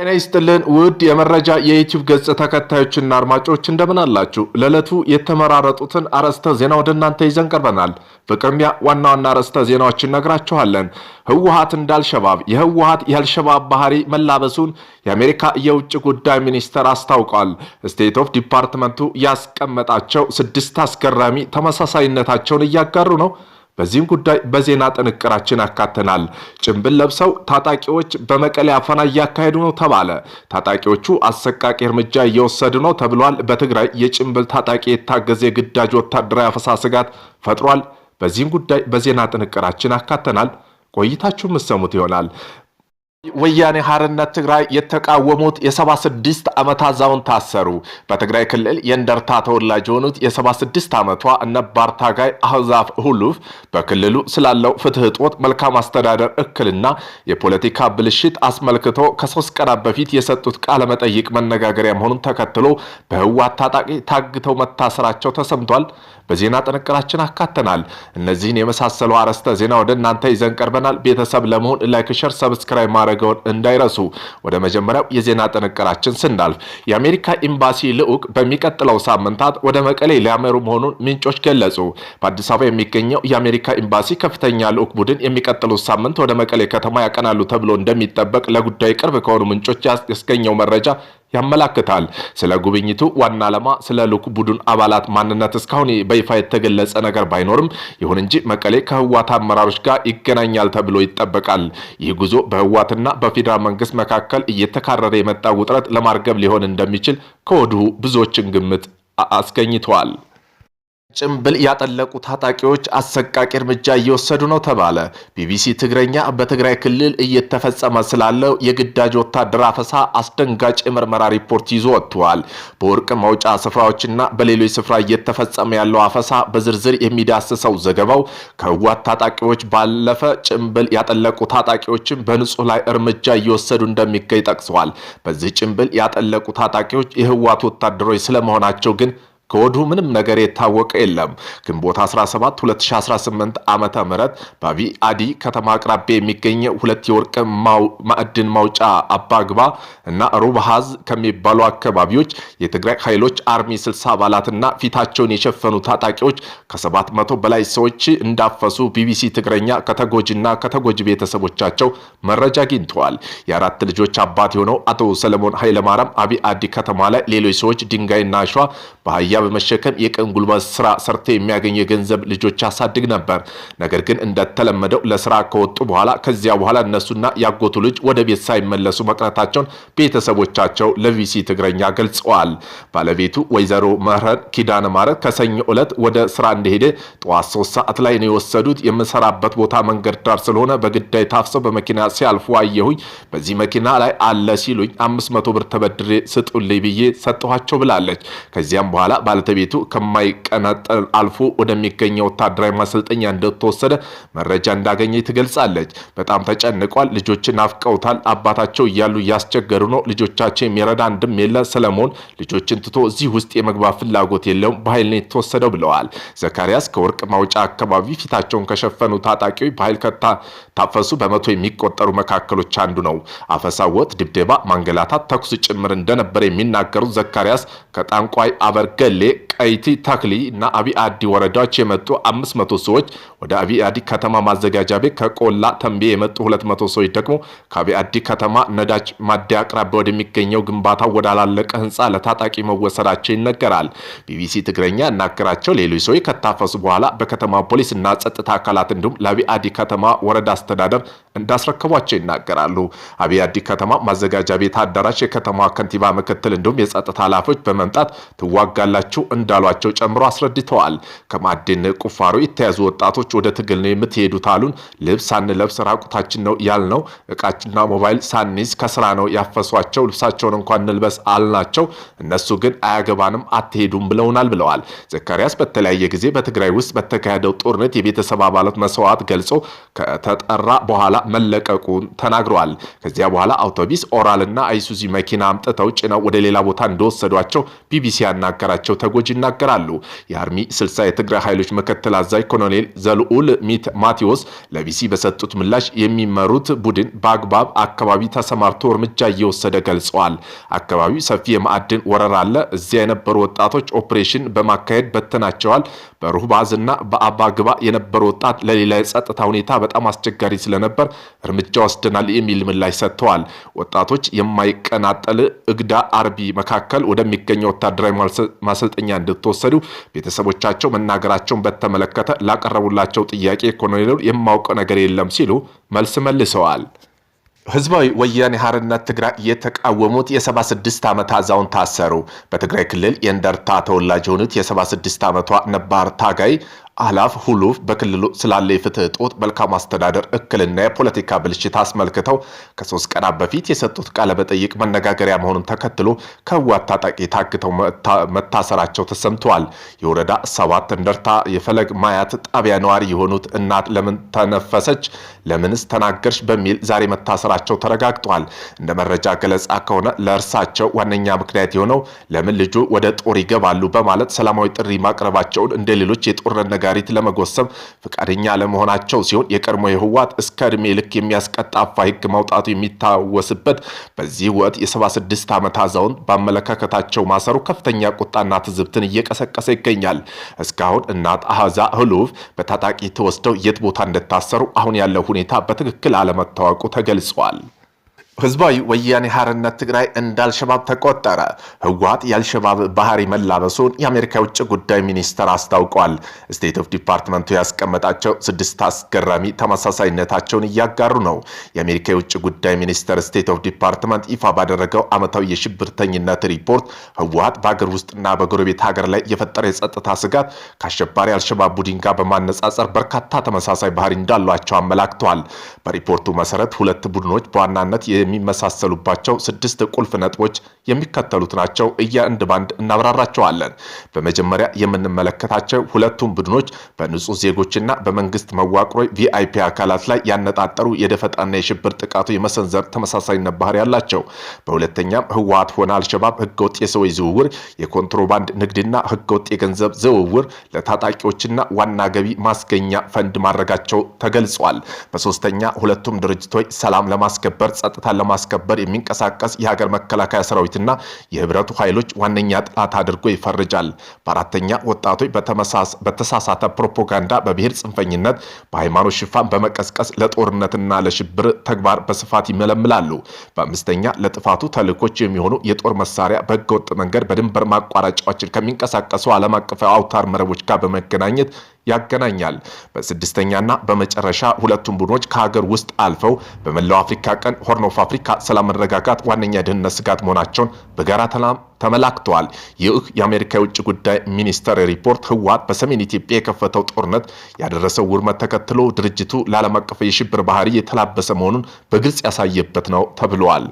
ጤና ይስጥልን ውድ የመረጃ የዩቲዩብ ገጽ ተከታዮችና አድማጮች እንደምን አላችሁ? ለዕለቱ የተመራረጡትን አርዕስተ ዜና ወደ እናንተ ይዘን ቀርበናል። በቅድሚያ ዋና ዋና አርዕስተ ዜናዎችን ነግራችኋለን። ህወሓት እንዳልሸባብ የህወሓት ያልሸባብ ባህሪ መላበሱን የአሜሪካ የውጭ ጉዳይ ሚኒስተር አስታውቋል። ስቴት ኦፍ ዲፓርትመንቱ ያስቀመጣቸው 6 አስገራሚ ተመሳሳይነታቸውን እያጋሩ ነው። በዚህም ጉዳይ በዜና ጥንቅራችን አካተናል። ጭንብል ለብሰው ታጣቂዎች በመቀሌ አፈና እያካሄዱ ነው ተባለ። ታጣቂዎቹ አሰቃቂ እርምጃ እየወሰዱ ነው ተብሏል። በትግራይ የጭንብል ታጣቂ የታገዘ የግዳጅ ወታደራዊ አፈሳ ስጋት ፈጥሯል። በዚህም ጉዳይ በዜና ጥንቅራችን አካተናል። ቆይታችሁ የምትሰሙት ይሆናል። ወያኔ ሓርነት ትግራይ የተቃወሙት የ76 ዓመት አዛውንት ታሰሩ። በትግራይ ክልል የእንደርታ ተወላጅ የሆኑት የ76 ዓመቷ ነባር ታጋይ አህዛፍ ሁሉፍ በክልሉ ስላለው ፍትህ እጦት፣ መልካም አስተዳደር እክልና የፖለቲካ ብልሽት አስመልክቶ ከ3 ቀናት በፊት የሰጡት ቃለ መጠይቅ መነጋገሪያ መሆኑን ተከትሎ በህወሓት ታጣቂ ታግተው መታሰራቸው ተሰምቷል። በዜና ጥንቅራችን አካተናል። እነዚህን የመሳሰሉ አርዕስተ ዜና ወደ እናንተ ይዘን ቀርበናል። ቤተሰብ ለመሆን ላይክ፣ ሼር፣ ሰብስክራይብ ማድረግዎን እንዳይረሱ። ወደ መጀመሪያው የዜና ጥንቅራችን ስናልፍ የአሜሪካ ኤምባሲ ልዑክ በሚቀጥለው ሳምንታት ወደ መቀሌ ሊያመሩ መሆኑን ምንጮች ገለጹ። በአዲስ አበባ የሚገኘው የአሜሪካ ኤምባሲ ከፍተኛ ልዑክ ቡድን የሚቀጥለው ሳምንት ወደ መቀሌ ከተማ ያቀናሉ ተብሎ እንደሚጠበቅ ለጉዳይ ቅርብ ከሆኑ ምንጮች ያስገኘው መረጃ ያመላክታል። ስለ ጉብኝቱ ዋና ዓላማ፣ ስለ ልዑክ ቡድን አባላት ማንነት እስካሁን በይፋ የተገለጸ ነገር ባይኖርም ይሁን እንጂ መቀሌ ከህወሓት አመራሮች ጋር ይገናኛል ተብሎ ይጠበቃል። ይህ ጉዞ በህወሓትና በፌዴራል መንግስት መካከል እየተካረረ የመጣ ውጥረት ለማርገብ ሊሆን እንደሚችል ከወዲሁ ብዙዎችን ግምት አስገኝተዋል። ጭንብል ያጠለቁ ታጣቂዎች አሰቃቂ እርምጃ እየወሰዱ ነው ተባለ። ቢቢሲ ትግረኛ በትግራይ ክልል እየተፈጸመ ስላለው የግዳጅ ወታደር አፈሳ አስደንጋጭ የምርመራ ሪፖርት ይዞ ወጥቷል። በወርቅ ማውጫ ስፍራዎችና በሌሎች ስፍራ እየተፈጸመ ያለው አፈሳ በዝርዝር የሚዳስሰው ዘገባው ከህወሓት ታጣቂዎች ባለፈ ጭንብል ያጠለቁ ታጣቂዎችን በንጹህ ላይ እርምጃ እየወሰዱ እንደሚገኝ ጠቅሰዋል። በዚህ ጭንብል ያጠለቁ ታጣቂዎች የህወሓት ወታደሮች ስለመሆናቸው ግን ከወዲሁ ምንም ነገር የታወቀ የለም። ግንቦት 17 2018 ዓመተ ምህረት በአቢ አዲ ከተማ አቅራቢያ የሚገኝ 2 የወርቅ ማዕድን ማውጫ አባግባ እና ሩብሃዝ ከሚባሉ አካባቢዎች የትግራይ ኃይሎች አርሚ 60 አባላትና ፊታቸውን የሸፈኑ ታጣቂዎች ከ700 በላይ ሰዎች እንዳፈሱ ቢቢሲ ትግረኛ ከተጎጂና ከተጎጂ ቤተሰቦቻቸው መረጃ አግኝተዋል። የ4 ልጆች አባት የሆነው አቶ ሰለሞን ኃይለማርያም አቢ አዲ ከተማ ላይ ሌሎች ሰዎች ድንጋይና አሸዋ በአህያ በመሸከም የቀን ጉልበት ስራ ሰርተ የሚያገኙ የገንዘብ ልጆች ያሳድግ ነበር። ነገር ግን እንደተለመደው ለስራ ከወጡ በኋላ ከዚያ በኋላ እነሱና ያጎቱ ልጅ ወደ ቤት ሳይመለሱ መቅረታቸውን ቤተሰቦቻቸው ለቢቢሲ ትግረኛ ገልጸዋል። ባለቤቱ ወይዘሮ መህረን ኪዳነ ማርያም ከሰኞ ዕለት ወደ ስራ እንደሄደ ጠዋት 3 ሰዓት ላይ ነው የወሰዱት። የምሰራበት ቦታ መንገድ ዳር ስለሆነ በግዳይ ታፍሰው በመኪና ሲያልፉ አየሁኝ። በዚህ መኪና ላይ አለ ሲሉኝ 500 ብር ተበድሬ ስጡልኝ ብዬ ሰጠኋቸው ብላለች። ከዚያም በኋላ ባለቤቱ ከማይቀነጠል አልፎ ወደሚገኘው ወታደራዊ ማሰልጠኛ እንደተወሰደ መረጃ እንዳገኘ ትገልጻለች። በጣም ተጨንቋል። ልጆችን ናፍቀውታል። አባታቸው እያሉ እያስቸገሩ ነው። ልጆቻቸው የሚረዳ አንድም የለ። ሰለሞን ልጆችን ትቶ እዚህ ውስጥ የመግባት ፍላጎት የለውም። በኃይል ነው የተወሰደው ብለዋል። ዘካሪያስ ከወርቅ ማውጫ አካባቢ ፊታቸውን ከሸፈኑ ታጣቂዎች በኃይል ታፈሱ በመቶ የሚቆጠሩ መካከሎች አንዱ ነው። አፈሳወት፣ ድብደባ፣ ማንገላታት፣ ተኩስ ጭምር እንደነበር የሚናገሩት ዘካሪያስ ከጣንቋይ አበርገሌ ቀይቲ ተክሊ እና አቢ አዲ ወረዳዎች የመጡ 500 ሰዎች ወደ አቢ አዲ ከተማ ማዘጋጃ ቤት፣ ከቆላ ተንቤ የመጡ 200 ሰዎች ደግሞ ከአቢ አዲ ከተማ ነዳጅ ማደያ አቅራቢያ ወደሚገኘው ግንባታው ወዳላለቀ ህንፃ ለታጣቂ መወሰዳቸው ይነገራል። ቢቢሲ ትግረኛ ያናገራቸው ሌሎች ሰዎች ከታፈሱ በኋላ በከተማ ፖሊስ እና ጸጥታ አካላት እንዲሁም ለአቢ አዲ ከተማ ወረዳ አስተዳደር እንዳስረከቧቸው ይናገራሉ። አቢ አዲ ከተማ ማዘጋጃ ቤት አዳራሽ የከተማ ከንቲባ ምክትል እንዲሁም የጸጥታ ኃላፊዎች በመምጣት ትዋጋላችሁ እንዳሏቸው ጨምሮ አስረድተዋል። ከማዕድን ቁፋሮ የተያዙ ወጣቶች ወደ ትግል ነው የምትሄዱት አሉን። ልብስ ሳንለብስ ራቁታችን ነው ያልነው። እቃችንና ሞባይል ሳንይዝ ከስራ ነው ያፈሷቸው። ልብሳቸውን እንኳን እንልበስ አልናቸው። እነሱ ግን አያገባንም አትሄዱም ብለውናል ብለዋል። ዘካሪያስ በተለያየ ጊዜ በትግራይ ውስጥ በተካሄደው ጦርነት የቤተሰብ አባላት መስዋዕት ገልጾ ከተጠራ በኋላ መለቀቁን ተናግረዋል። ከዚያ በኋላ አውቶቡስ ኦራልና አይሱዚ መኪና አምጥተው ጭነው ወደ ሌላ ቦታ እንደወሰዷቸው ቢቢሲ ያናገራቸው ስለመሆናቸው ተጎጂ ይናገራሉ። የአርሚ 60 የትግራይ ኃይሎች ምክትል አዛዥ ኮሎኔል ዘልኡል ማቴዎስ ለቢሲ በሰጡት ምላሽ የሚመሩት ቡድን በአግባብ አካባቢ ተሰማርቶ እርምጃ እየወሰደ ገልጸዋል። አካባቢው ሰፊ የማዕድን ወረራ አለ። እዚያ የነበሩ ወጣቶች ኦፕሬሽን በማካሄድ በትናቸዋል። በሩህባዝና በአባግባ የነበሩ ወጣት ለሌላ የጸጥታ ሁኔታ በጣም አስቸጋሪ ስለነበር እርምጃ ወስደናል የሚል ምላሽ ሰጥተዋል። ወጣቶች የማይቀናጠል እግዳ አርቢ መካከል ወደሚገኘው ወታደራዊ ማሰልጠኛ እንድትወሰዱ ቤተሰቦቻቸው መናገራቸውን በተመለከተ ላቀረቡላቸው ጥያቄ ኮሎኔሉ የማውቀው ነገር የለም ሲሉ መልስ መልሰዋል። ህዝባዊ ወያኔ ሓርነት ትግራይ የተቃወሙት የ76 ዓመት አዛውንት ታሰሩ። በትግራይ ክልል የእንደርታ ተወላጅ የሆኑት የ76 ዓመቷ ነባር ታጋይ አላፍ ሁሉፍ በክልሉ ስላለ የፍትህ እጦት፣ መልካም አስተዳደር እክልና የፖለቲካ ብልሽት አስመልክተው ከ3 ቀናት በፊት የሰጡት ቃለ መጠይቅ መነጋገሪያ መሆኑን ተከትሎ ከህወሓት ታጣቂ ታግተው መታሰራቸው ተሰምተዋል። የወረዳ 7 እንደርታ የፈለግ ማያት ጣቢያ ነዋሪ የሆኑት እናት ለምን ተነፈሰች፣ ለምንስ ተናገርሽ በሚል ዛሬ መታሰራቸው ተረጋግጧል። እንደ መረጃ ገለጻ ከሆነ ለእርሳቸው ዋነኛ ምክንያት የሆነው ለምን ልጁ ወደ ጦር ይገባሉ በማለት ሰላማዊ ጥሪ ማቅረባቸውን እንደ ሌሎች የጦርነት ነጋሪት ለመጎሰም ፈቃደኛ ለመሆናቸው ሲሆን የቀድሞ የህወሓት እስከ እድሜ ልክ የሚያስቀጣ ህግ ማውጣቱ የሚታወስበት በዚህ ወቅት የ76 ዓመት አዛውንት በአመለካከታቸው ማሰሩ ከፍተኛ ቁጣና ትዝብትን እየቀሰቀሰ ይገኛል። እስካሁን እናት አሃዛ ህሉፍ በታጣቂ ተወስደው የት ቦታ እንደታሰሩ አሁን ያለው ሁኔታ በትክክል አለመታወቁ ተገልጿል። ህዝባዊ ወያኔ ሓርነት ትግራይ እንዳልሸባብ ተቆጠረ። ህወሓት የአልሸባብ ባህሪ መላበሱን የአሜሪካ የውጭ ጉዳይ ሚኒስተር አስታውቋል። ስቴት ኦፍ ዲፓርትመንቱ ያስቀመጣቸው 6 አስገራሚ ተመሳሳይነታቸውን እያጋሩ ነው። የአሜሪካ የውጭ ጉዳይ ሚኒስተር ስቴት ኦፍ ዲፓርትመንት ይፋ ባደረገው ዓመታዊ የሽብርተኝነት ሪፖርት ህወሓት በአገር ውስጥና በጎረቤት ሀገር ላይ የፈጠረ የጸጥታ ስጋት ከአሸባሪ አልሸባብ ቡድን ጋር በማነጻጸር በርካታ ተመሳሳይ ባህሪ እንዳሏቸው አመላክተዋል። በሪፖርቱ መሰረት ሁለት ቡድኖች በዋናነት የሚመሳሰሉባቸው 6 ቁልፍ ነጥቦች የሚከተሉት ናቸው። እያንዳንዱ ባንድ እናብራራቸዋለን። በመጀመሪያ የምንመለከታቸው ሁለቱም ቡድኖች በንጹህ ዜጎችና በመንግስት መዋቅሮች ቪአይፒ አካላት ላይ ያነጣጠሩ የደፈጣና የሽብር ጥቃቱ የመሰንዘር ተመሳሳይነት ባህሪ ያላቸው። በሁለተኛም ህወሓት ሆነ አልሸባብ ህገወጥ የሰዎች ዝውውር፣ የኮንትሮባንድ ንግድና ህገወጥ የገንዘብ ዝውውር ለታጣቂዎችና ዋና ገቢ ማስገኛ ፈንድ ማድረጋቸው ተገልጿል። በሶስተኛ ሁለቱም ድርጅቶች ሰላም ለማስከበር ጸጥታ ለማስከበር የሚንቀሳቀስ የሀገር መከላከያ ሰራዊትና የህብረቱ ኃይሎች ዋነኛ ጠላት አድርጎ ይፈርጃል። በአራተኛ ወጣቶች በተሳሳተ ፕሮፓጋንዳ በብሔር ጽንፈኝነት በሃይማኖት ሽፋን በመቀስቀስ ለጦርነትና ለሽብር ተግባር በስፋት ይመለምላሉ። በአምስተኛ ለጥፋቱ ተልእኮች የሚሆኑ የጦር መሳሪያ በህገወጥ መንገድ በድንበር ማቋረጫዎችን ከሚንቀሳቀሱ ዓለም አቀፍ አውታር መረቦች ጋር በመገናኘት ያገናኛል። በስድስተኛና በመጨረሻ ሁለቱም ቡድኖች ከሀገር ውስጥ አልፈው በመላው አፍሪካ ቀን ሆርን ኦፍ አፍሪካ ሰላም መረጋጋት ዋነኛ ደህንነት ስጋት መሆናቸውን በጋራ ተመላክተዋል። ይህ የአሜሪካ የውጭ ጉዳይ ሚኒስተር ሪፖርት ህወሓት በሰሜን ኢትዮጵያ የከፈተው ጦርነት ያደረሰው ውድመት ተከትሎ ድርጅቱ ለዓለም አቀፍ የሽብር ባህሪ የተላበሰ መሆኑን በግልጽ ያሳየበት ነው ተብሏል።